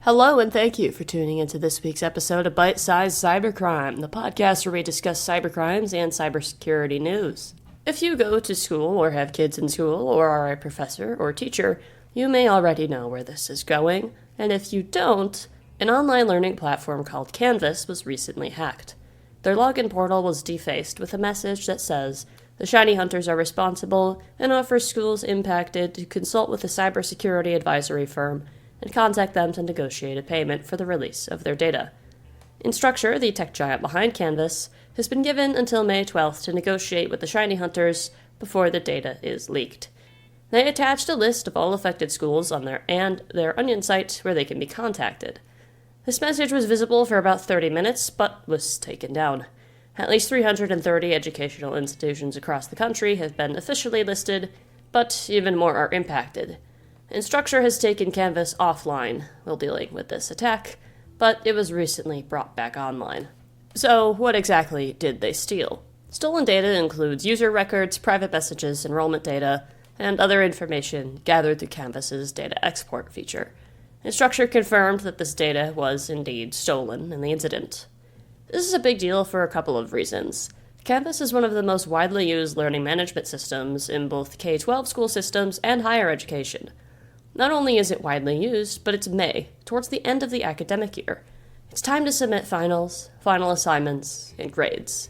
Hello, and thank you for tuning into this week's episode of Bite-Sized Cybercrime, the podcast where we discuss cybercrimes and cybersecurity news. If you go to school or have kids in school or are a professor or teacher, you may already know where this is going, and if you don't, an online learning platform called Cavnas was recently hacked. Their login portal was defaced with a message that says, "The shiny hunters are responsible," and offers schools impacted to consult with a cybersecurity advisory firm and contact them to negotiate a payment for the release of their data. Instructure, the tech giant behind Cavnas, has been given until May 12th to negotiate with the shiny hunters before the data is leaked. They attached a list of all affected schools on their Onion site where they can be contacted. This message was visible for about 30 minutes, but was taken down. At least 330 educational institutions across the country have been officially listed, but even more are impacted. Instructure has taken Cavnas offline while dealing with this attack, but it was recently brought back online. So, what exactly did they steal? Stolen data includes user records, private messages, enrollment data, and other information gathered through Cavnas's data export feature. Instructure confirmed that this data was indeed stolen in the incident. This is a big deal for a couple of reasons. Cavnas is one of the most widely used learning management systems in both K-12 school systems and higher education. Not only is it widely used, but it's May, towards the end of the academic year. It's time to submit finals, final assignments, and grades.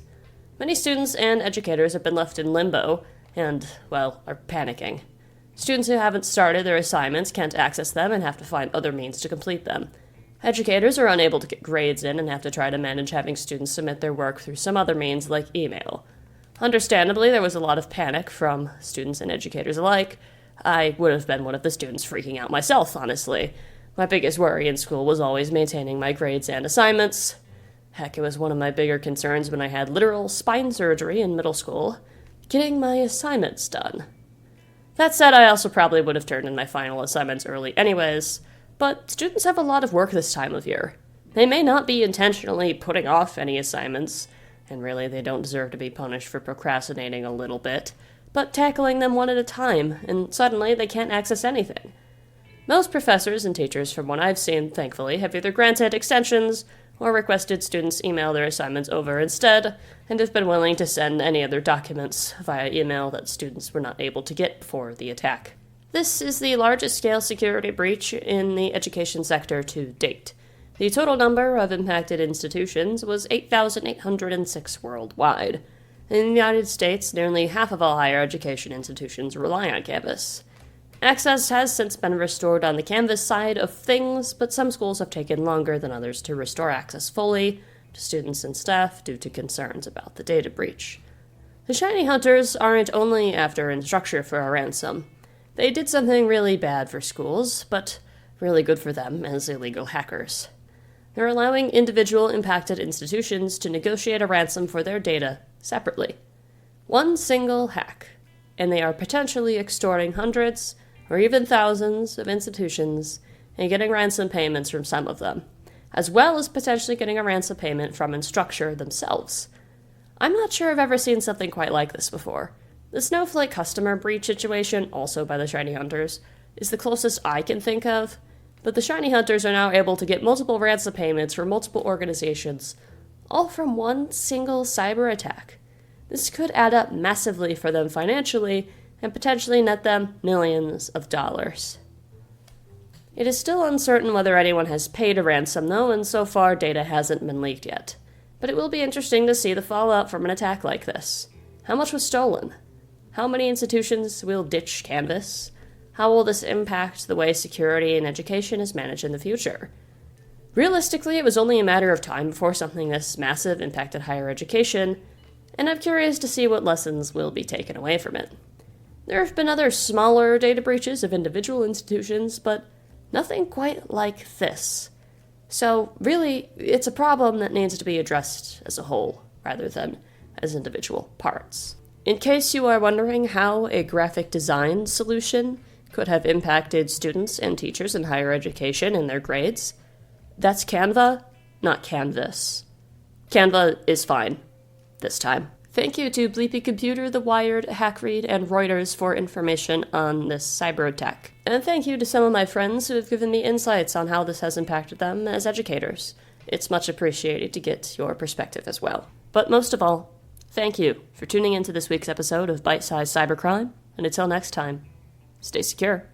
Many students and educators have been left in limbo and, well, are panicking. Students who haven't started their assignments can't access them and have to find other means to complete them. Educators are unable to get grades in and have to try to manage having students submit their work through some other means like email. Understandably, there was a lot of panic from students and educators alike. I would have been one of the students freaking out myself, honestly. My biggest worry in school was always maintaining my grades and assignments. Heck, it was one of my bigger concerns when I had literal spine surgery in middle school, getting my assignments done. That said, I also probably would have turned in my final assignments early anyways, but students have a lot of work this time of year. They may not be intentionally putting off any assignments, and really they don't deserve to be punished for procrastinating a little bit, but tackling them one at a time, and suddenly they can't access anything. Most professors and teachers, from what I've seen, thankfully, have either granted extensions or requested students email their assignments over instead, and have been willing to send any other documents via email that students were not able to get before the attack. This is the largest scale security breach in the education sector to date. The total number of impacted institutions was 8,806 worldwide. In the United States, nearly half of all higher education institutions rely on Cavnas. Access has since been restored on the Cavnas side of things, but some schools have taken longer than others to restore access fully to students and staff due to concerns about the data breach. The shiny hunters aren't only after Instructure for a ransom. They did something really bad for schools, but really good for them as illegal hackers. They're allowing individual impacted institutions to negotiate a ransom for their data separately. One single hack, and they are potentially extorting hundreds or even thousands of institutions and getting ransom payments from some of them, as well as potentially getting a ransom payment from Instructure themselves. I'm not sure I've ever seen something quite like this before. The Snowflake customer breach situation, also by the shiny hunters, is the closest I can think of, but the shiny hunters are now able to get multiple ransom payments from multiple organizations, all from one single cyber attack. This could add up massively for them financially and potentially net them millions of dollars. It is still uncertain whether anyone has paid a ransom, though, and so far data hasn't been leaked yet. But it will be interesting to see the fallout from an attack like this. How much was stolen? How many institutions will ditch Cavnas? How will this impact the way security and education is managed in the future? Realistically, it was only a matter of time before something this massive impacted higher education, and I'm curious to see what lessons will be taken away from it. There have been other smaller data breaches of individual institutions, but nothing quite like this. So, really, it's a problem that needs to be addressed as a whole, rather than as individual parts. In case you are wondering how a graphic design solution could have impacted students and teachers in higher education and their grades, that's Canva, not Cavnas. Canva is fine this time. Thank you to Bleepy Computer, The Wired, Hackread, and Reuters for information on this cyber attack. And thank you to some of my friends who have given me insights on how this has impacted them as educators. It's much appreciated to get your perspective as well. But most of all, thank you for tuning into this week's episode of Bite Size Cybercrime, and until next time, stay secure.